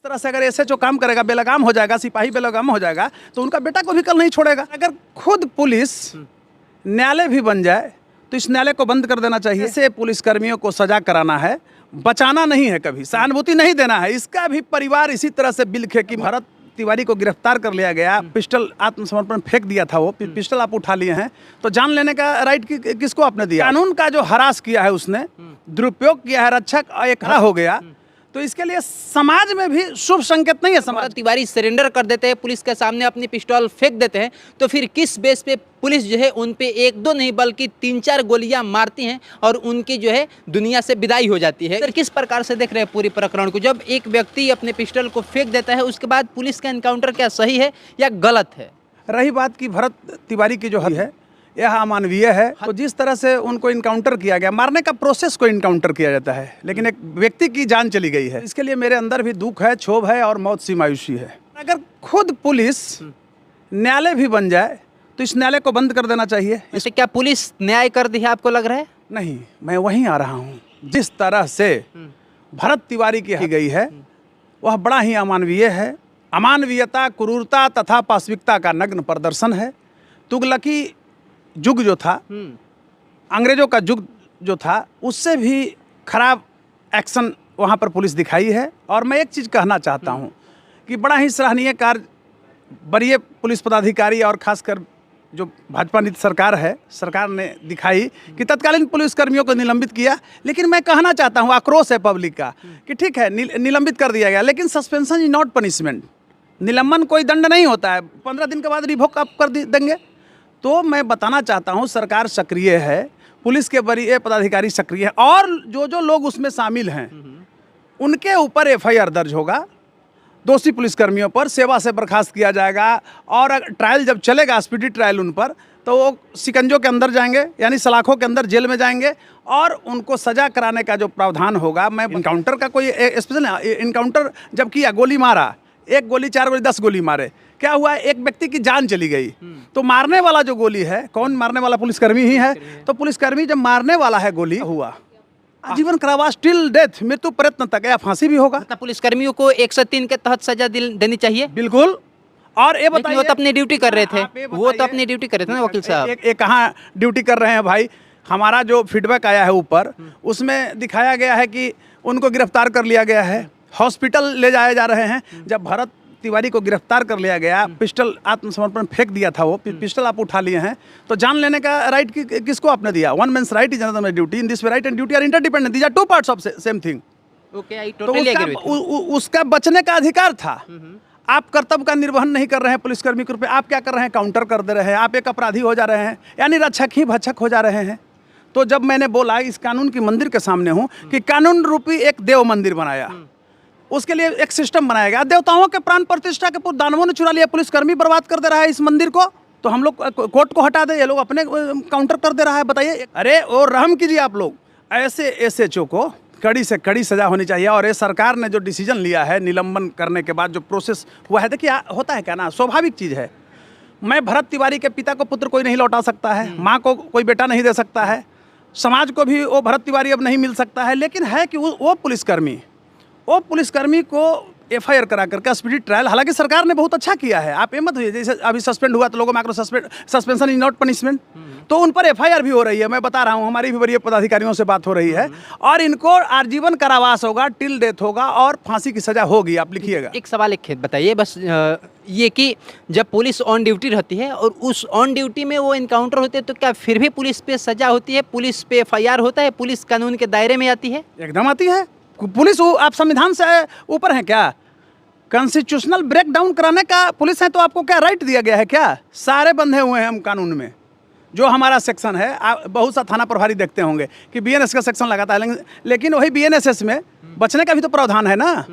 तरह से अगर ऐसे जो काम करेगा, बेलगाम हो जाएगा, सिपाही बेलगाम हो जाएगा, तो उनका बेटा को भी कल नहीं छोड़ेगा। अगर खुद पुलिस न्यायालय भी बन जाए तो इस न्यायालय को बंद कर देना चाहिए। ऐसे पुलिसकर्मियों को सजा कराना है, बचाना नहीं है, कभी सहानुभूति नहीं देना है। इसका भी परिवार इसी तरह से बिलखे कि भरत तिवारी को गिरफ्तार कर लिया गया, पिस्टल आत्मसमर्पण फेंक दिया था, वो पिस्टल आप उठा लिए हैं, तो जान लेने का राइट किसको आपने दिया? कानून का जो हरास किया है उसने, दुरुपयोग किया है, रक्षक एक हरा हो गया, तो इसके लिए समाज में भी शुभ संकेत नहीं है। भरत तिवारी सरेंडर कर देते हैं, पुलिस के सामने अपनी पिस्टल फेंक देते हैं, तो फिर किस बेस पे पुलिस जो है उन पे एक दो नहीं बल्कि 3-4 गोलियां मारती हैं और उनकी जो है दुनिया से विदाई हो जाती है। सर, किस प्रकार से देख रहे हैं पूरी प्रकरण को? जब एक व्यक्ति अपने पिस्टल को फेंक देता है, उसके बाद पुलिस का एनकाउंटर क्या सही है या गलत है? रही बात की भरत तिवारी की जो है यह अमानवीय है, तो जिस तरह से उनको इनकाउंटर किया गया, मारने का प्रोसेस को इनकाउंटर किया जाता है, लेकिन एक व्यक्ति की जान चली गई है। इसके लिए मेरे अंदर भी दुख है, क्षोभ है और मौत सी मायूसी है। अगर खुद पुलिस न्यायालय भी बन जाए तो इस न्यायालय को बंद कर देना चाहिए। इससे क्या पुलिस न्याय कर दी है, आपको लग रहा है? नहीं, मैं वहीं आ रहा हूँ। जिस तरह से भरत तिवारी की गई है वह बड़ा ही अमानवीय है। अमानवीयता, क्रूरता तथा पाशविकता का नग्न प्रदर्शन है। तुगलकी युग जो था, अंग्रेजों का युग जो था, उससे भी खराब एक्शन वहाँ पर पुलिस दिखाई है। और मैं एक चीज़ कहना चाहता हूँ कि बड़ा ही सराहनीय कार्य वरीय पुलिस पदाधिकारी और खासकर जो भाजपा नीति सरकार है, सरकार ने दिखाई कि तत्कालीन पुलिसकर्मियों को निलंबित किया। लेकिन मैं कहना चाहता हूँ, आक्रोश है पब्लिक का कि ठीक है निलंबित कर दिया गया, लेकिन सस्पेंशन इज नॉट पनिशमेंट। निलंबन कोई दंड नहीं होता है, 15 दिन के बाद रिवोक आप कर देंगे। तो मैं बताना चाहता हूँ सरकार सक्रिय है, पुलिस के वरीय पदाधिकारी सक्रिय है और जो लोग उसमें शामिल हैं उनके ऊपर एफआईआर दर्ज होगा। दोषी पुलिसकर्मियों पर सेवा से बर्खास्त किया जाएगा और ट्रायल जब चलेगा, स्पीडी ट्रायल उन पर, तो वो शिकंजों के अंदर जाएंगे, यानी सलाखों के अंदर जेल में जाएंगे और उनको सजा कराने का जो प्रावधान होगा। मैं इनकाउंटर का कोई स्पेशल इनकाउंटर जब किया, गोली मारा, 1 गोली 4 गोली 10 गोली मारे, क्या हुआ? एक व्यक्ति की जान चली गई। तो मारने वाला जो गोली है, कौन मारने वाला? पुलिसकर्मी ही है। तो पुलिसकर्मी जब मारने वाला है, गोली हुआ आजीवन कारावास, टिल डेथ, मृत्यु प्रयत्न तक, या फांसी भी होगा। मतलब पुलिसकर्मियों को 103 के तहत सजा देनी चाहिए। बिल्कुल। और ये बताइए, वो तो अपनी ड्यूटी कर रहे थे, वो तो अपनी ड्यूटी कर रहे थे ना वकील साहब। एक कहाँ ड्यूटी कर रहे हैं भाई? हमारा जो फीडबैक आया है ऊपर, उसमें दिखाया गया है कि उनको गिरफ्तार कर लिया गया है, हॉस्पिटल ले जाए जा रहे हैं। जब भरत तिवारी को गिरफ्तार कर लिया गया, पिस्टल आत्मसमर्पण फेंक दिया था, वो पिस्टल आप उठा लिए हैं, तो जान लेने का राइट किसको आपने दिया? One man's right is another man's duty, in this way right and duty are interdependent, these are 2 parts of same thing. Okay, I totally agree with you. उसका बचने का अधिकार था। आप कर्तव्य का निर्वहन नहीं कर रहे हैं पुलिसकर्मी के रूप में, आप क्या कर रहे हैं? काउंटर कर दे रहे हैं, आप एक अपराधी हो जा रहे हैं, यानी रक्षक ही भक्षक हो जा रहे हैं। तो जब मैंने बोला इस कानून की मंदिर के सामने हूँ कि कानून रूपी एक देव मंदिर बनाया, उसके लिए एक सिस्टम बनाया गया। देवताओं के प्राण प्रतिष्ठा के पूर्व दानवों ने चुरा लिया, पुलिसकर्मी बर्बाद कर दे रहा है इस मंदिर को, तो हम लोग कोर्ट को हटा दे, ये लोग अपने काउंटर कर दे रहा है। बताइए, अरे और रहम कीजिए आप लोग। ऐसे एसएचओ को कड़ी से कड़ी सजा होनी चाहिए। और ये सरकार ने जो डिसीजन लिया है निलंबन करने के बाद जो प्रोसेस हुआ है, देखिए होता है क्या ना, स्वाभाविक चीज़ है। मैं भरत तिवारी के पिता को पुत्र कोई नहीं लौटा सकता है, माँ को कोई बेटा नहीं दे सकता है, समाज को भी वो भरत तिवारी अब नहीं मिल सकता है। लेकिन है कि वो पुलिसकर्मी को एफआईआर करा करके स्पीडी ट्रायल, हालांकि सरकार ने बहुत अच्छा किया है, आप ये मत हुए, जैसे अभी सस्पेंड हुआ तो लोगों में सस्पेंशन इज नॉट पनिशमेंट, तो उन पर एफआईआर भी हो रही है। मैं बता रहा हूँ, हमारी भी वरीय पदाधिकारियों से बात हो रही है और इनको आजीवन कारावास होगा, टिल डेथ होगा और फांसी की सजा होगी। आप लिखिएगा। एक सवाल एक खेत बताइए बस, ये कि जब पुलिस ऑन ड्यूटी रहती है और उस ऑन ड्यूटी में वो इनकाउंटर होते हैं, तो क्या फिर भी पुलिस पे सजा होती है, पुलिस पे एफआईआर होता है, पुलिस कानून के दायरे में आती है? एकदम आती है। पुलिस, आप संविधान से ऊपर हैं क्या? कॉन्स्टिट्यूशनल ब्रेक डाउन कराने का पुलिस है, तो आपको क्या राइट दिया गया है क्या? सारे बंधे हुए हैं हम कानून में। जो हमारा सेक्शन है, आप बहुत सा थाना प्रभारी देखते होंगे कि बीएनएस का सेक्शन लगाता है, लेकिन वही बीएनएसएस में बचने का भी तो प्रावधान है ना।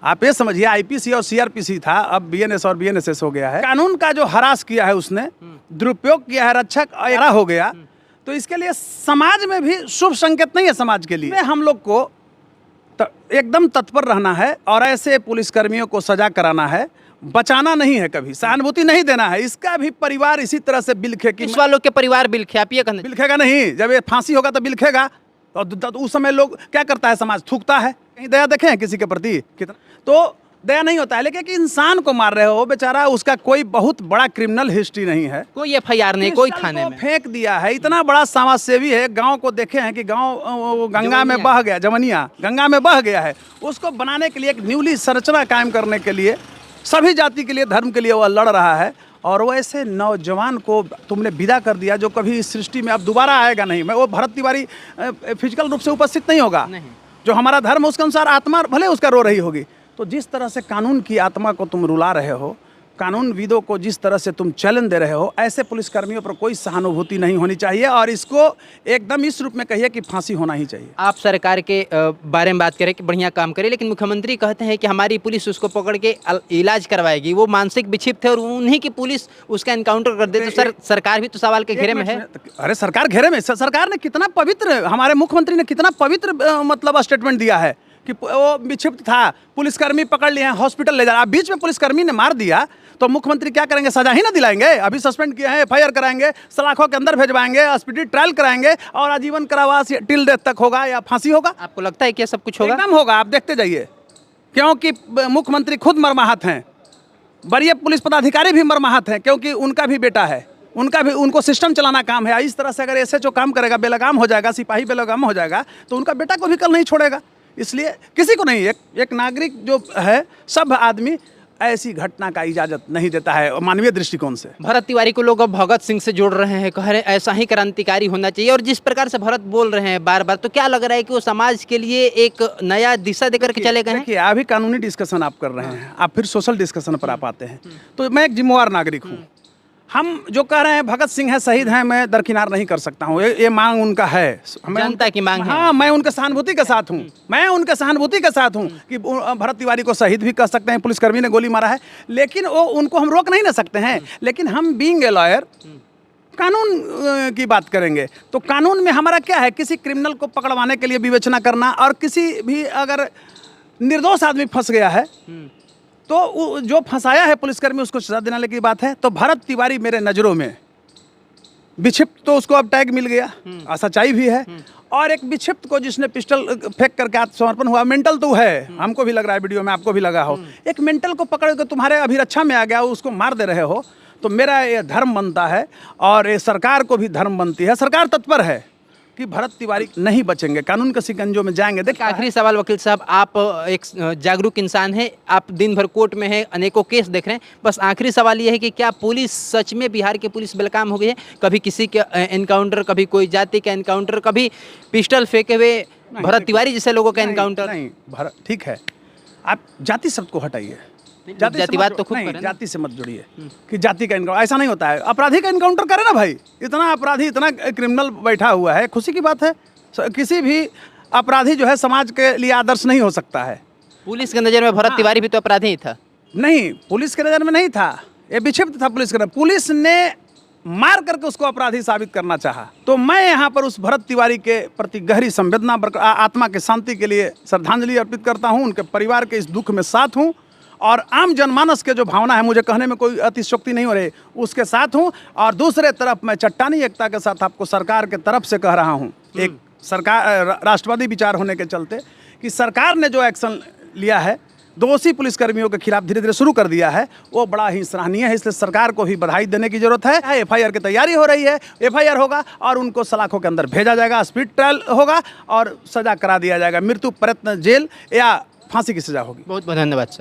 आप ये समझिए, आईपीसी और सीआरपीसी था, अब बीएनएस और बीएनएसएस हो गया है। कानून का जो हरास किया है उसने, दुरुपयोग किया है, रक्षक हरा हो गया, तो इसके लिए समाज में भी शुभ संकेत नहीं है। समाज के लिए हम लोग को एकदम तत्पर रहना है और ऐसे पुलिसकर्मियों को सजा कराना है, बचाना नहीं है, कभी सहानुभूति नहीं देना है। इसका भी परिवार इसी तरह से बिलखे कि इस वालों के परिवार बिलखे, आप ये कहना? बिलखेगा नहीं, जब ये फांसी होगा तो बिलखेगा। तो उस समय लोग क्या करता है, समाज थूकता है। कहीं दया देखे हैं किसी के प्रति? कितना तो दया नहीं होता है। लेकिन कि इंसान को मार रहे हो बेचारा, उसका कोई बहुत बड़ा क्रिमिनल हिस्ट्री नहीं है, कोई एफआईआर नहीं, कोई पिस्टल थाने को में। फेंक दिया है। इतना बड़ा समाज सेवी है, गांव को देखे हैं कि गांव गंगा में बह गया, जमनिया गंगा में बह गया है। उसको बनाने के लिए एक न्यूली संरचना कायम करने के लिए, सभी जाति के लिए, धर्म के लिए वह लड़ रहा है। और वो ऐसे नौजवान को तुमने विदा कर दिया जो कभी इस सृष्टि में अब दोबारा आएगा नहीं। मैं वो भरत तिवारी फिजिकल रूप से उपस्थित नहीं होगा। जो हमारा धर्म है उसके अनुसार आत्मा भले उसका रो रही होगी। तो जिस तरह से कानून की आत्मा को तुम रुला रहे हो, कानूनविदों को जिस तरह से तुम चैलेंज दे रहे हो, ऐसे पुलिसकर्मियों पर कोई सहानुभूति नहीं होनी चाहिए। और इसको एकदम इस रूप में कहिए कि फांसी होना ही चाहिए। आप सरकार के बारे में बात करें कि बढ़िया काम करे, लेकिन मुख्यमंत्री कहते हैं कि हमारी पुलिस उसको पकड़ के इलाज करवाएगी। वो मानसिक विक्षिप्त है और उन्हीं की पुलिस उसका एनकाउंटर कर दे, तो सरकार भी तो सवाल के घेरे में है। अरे सरकार घेरे में, सरकार ने कितना पवित्र, हमारे मुख्यमंत्री ने कितना पवित्र मतलब स्टेटमेंट दिया है कि वो विक्षिप्त था, पुलिसकर्मी पकड़ लिए हैं, हॉस्पिटल ले जा रहा है। बीच में पुलिसकर्मी ने मार दिया तो मुख्यमंत्री क्या करेंगे? सजा ही ना दिलाएंगे? अभी सस्पेंड किए हैं, एफआईआर कराएंगे, सलाखों के अंदर भेजवाएंगे, स्पीडी ट्रायल कराएंगे और आजीवन कारावास टिल डेथ तक होगा या फांसी होगा। आपको लगता है कि सब कुछ होगा? एकदम होगा, आप देखते जाइए। क्योंकि मुख्यमंत्री खुद मर्माहत हैं, वरीय पुलिस पदाधिकारी भी मर्माहत हैं, क्योंकि उनका भी बेटा है, उनको सिस्टम चलाना काम है। इस तरह से अगर एसएचओ काम करेगा, बेलगाम हो जाएगा, सिपाही बेलगाम हो जाएगा, तो उनका बेटा को भी कल नहीं छोड़ेगा। इसलिए किसी को नहीं, एक नागरिक जो है, सब आदमी ऐसी घटना का इजाजत नहीं देता है मानवीय दृष्टिकोण से। भरत तिवारी को लोग अब भगत सिंह से जोड़ रहे हैं, कह रहे हैं ऐसा ही क्रांतिकारी होना चाहिए। और जिस प्रकार से भरत बोल रहे हैं बार बार, तो क्या लग रहा है कि वो समाज के लिए एक नया दिशा देकर के चले गए हैं? देखिए, अभी कानूनी डिस्कशन आप कर रहे हैं, आप फिर सोशल डिस्कशन पर आप आते हैं। तो मैं एक जिम्मेवार नागरिक हूँ। हम जो कह रहे हैं भगत सिंह है, शहीद हैं, मैं दरकिनार नहीं कर सकता हूँ। ये मांग उनका है, जनता की मांग है। हाँ, मैं उनके सहानुभूति के साथ हूँ, मैं उनके सहानुभूति के साथ हूँ कि भरत तिवारी को शहीद भी कह सकते हैं, पुलिसकर्मी ने गोली मारा है, लेकिन वो उनको हम रोक नहीं ना सकते हैं। लेकिन हम बीइंग ए लॉयर कानून की बात करेंगे। तो कानून में हमारा क्या है? किसी क्रिमिनल को पकड़वाने के लिए विवेचना करना, और किसी भी अगर निर्दोष आदमी फंस गया है तो जो फंसाया है पुलिसकर्मी, उसको सजा देने की बात है। तो भरत तिवारी मेरे नज़रों में विक्षिप्त, तो उसको अब टैग मिल गया, सच्चाई भी है। और एक विक्षिप्त को जिसने पिस्टल फेंक करके आत्मसमर्पण हुआ, मेंटल तो है, हमको भी लग रहा है, वीडियो में आपको भी लगा हो, एक मेंटल को पकड़ के तुम्हारे अभिरक्षा में आ गया, उसको मार दे रहे हो। तो मेरा ये धर्म बनता है और ये सरकार को भी धर्म बनती है। सरकार तत्पर है कि भरत तिवारी नहीं बचेंगे, कानून के शिकंजों में जाएंगे। देखिए, आखिरी सवाल वकील साहब, आप एक जागरूक इंसान हैं, आप दिन भर कोर्ट में हैं, अनेकों केस देख रहे हैं, बस आखिरी सवाल ये है कि क्या पुलिस सच में, बिहार की पुलिस बेलकाम हो गई है? कभी किसी के एनकाउंटर, कभी कोई जाति का एनकाउंटर, कभी पिस्टल फेंके हुए भरत तिवारी जैसे लोगों का एनकाउंटर। नहीं, भरत ठीक है, आप जाति शब्द को हटाइए, जातिवाद तो खुद नहीं, करें ना। जाति से मत जुड़िए कि जाति का इनकाउंटर ऐसा नहीं होता है। अपराधी का इनकाउंटर करे ना भाई, इतना अपराधी, इतना क्रिमिनल बैठा हुआ है, खुशी की बात है। किसी भी अपराधी जो है समाज के लिए आदर्श नहीं हो सकता है। पुलिस की नज़र में भरत तिवारी भी तो अपराधी ही था। नहीं, पुलिस के नज़र में नहीं था, ये विक्षिप्त था पुलिस के नज़र। पुलिस ने मार करके उसको अपराधी साबित करना चाहा। तो मैं यहाँ पर उस भरत तिवारी के प्रति गहरी संवेदना, आत्मा के शांति के लिए श्रद्धांजलि अर्पित करता हूँ, उनके परिवार के इस दुख में साथ हूँ, और आम जनमानस के जो भावना है, मुझे कहने में कोई अतिशयोक्ति नहीं हो रही, उसके साथ हूँ। और दूसरे तरफ मैं चट्टानी एकता के साथ आपको सरकार के तरफ से कह रहा हूँ, एक सरकार राष्ट्रवादी विचार होने के चलते, कि सरकार ने जो एक्शन लिया है, दोषी पुलिसकर्मियों के खिलाफ धीरे धीरे शुरू कर दिया है, वो बड़ा ही सराहनीय है। इसलिए सरकार को भी बधाई देने की जरूरत है। एफआईआर की तैयारी हो रही है, एफआईआर होगा और उनको सलाखों के अंदर भेजा जाएगा, स्पीड ट्रायल होगा और सजा करा दिया जाएगा, मृत्यु प्रयत्न जेल या फांसी की सजा होगी। बहुत बहुत धन्यवाद सर।